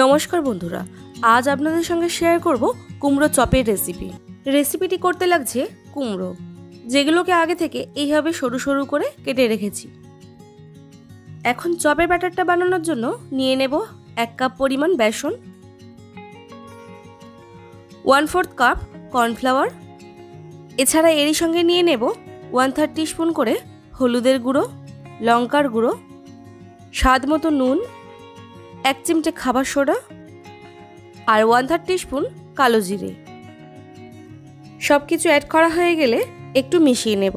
নমস্কার বন্ধুরা, আজ আপনাদের সঙ্গে শেয়ার করব কুমড়ো চপের রেসিপিটি করতে লাগছে কুমড়ো, যেগুলোকে আগে থেকে এইভাবে সরু সরু করে কেটে রেখেছি। এখন চপের ব্যাটারটা বানানোর জন্য নিয়ে নেব 1 কাপ পরিমাণ বেসন, 1/4 কাপ কর্নফ্লাওয়ার, এছাড়া এরই সঙ্গে নিয়ে নেব 1/3 টিস্পুন করে হলুদের গুঁড়ো, লঙ্কার গুঁড়ো, স্বাদ মতো নুন, 1 চিমটে খাবার সোডা আর 1/3 টিস্পুন কালো জিরে। সব কিছু অ্যাড করা হয়ে গেলে একটু মিশিয়ে নেব।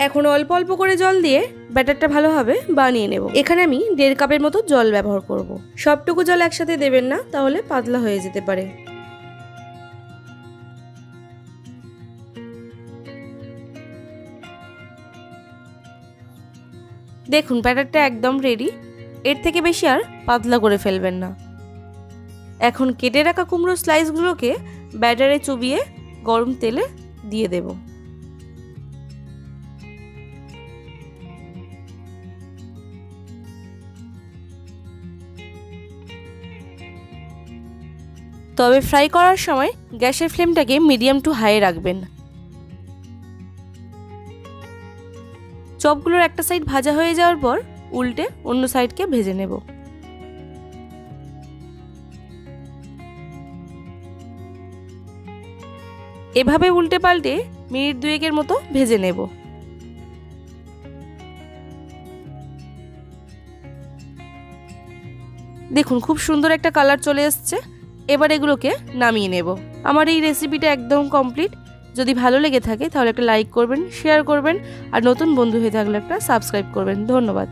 এখন অল্প অল্প করে জল দিয়ে ব্যাটারটা ভালোভাবে বানিয়ে নেব। এখানে আমি 1.5 কাপের মতো জল ব্যবহার করব। সবটুকু জল একসাথে দেবেন না, তাহলে পাতলা হয়ে যেতে পারে। দেখুন ব্যাটারটা একদম রেডি। এর থেকে বেশি আর পাতলা করে ফেলবেন না। এখন কেটে রাখা কুমড়োর স্লাইসগুলোকে ব্যাটারে চুবিয়ে গরম তেলে দিয়ে দেব। তবে ফ্রাই করার সময় গ্যাসের ফ্লেমটাকে মিডিয়াম টু হাই রাখবেন। চপগুলোর একটা সাইড ভাজা হয়ে যাওয়ার পর উল্টে অন্য সাইডকে ভেজে নেব। এভাবে উল্টে পাল্টে মিনিট 2-এর মতো ভেজে নেব। দেখুন খুব সুন্দর একটা কালার চলে এসছে। এবার এগুলোকে নামিয়ে নেব। আমার এই রেসিপিটা একদম কমপ্লিট। যদি ভালো লেগে থাকে তাহলে একটা লাইক করবেন, শেয়ার করবেন আর নতুন বন্ধু হয়ে থাকলে একটা সাবস্ক্রাইব করবেন। ধন্যবাদ।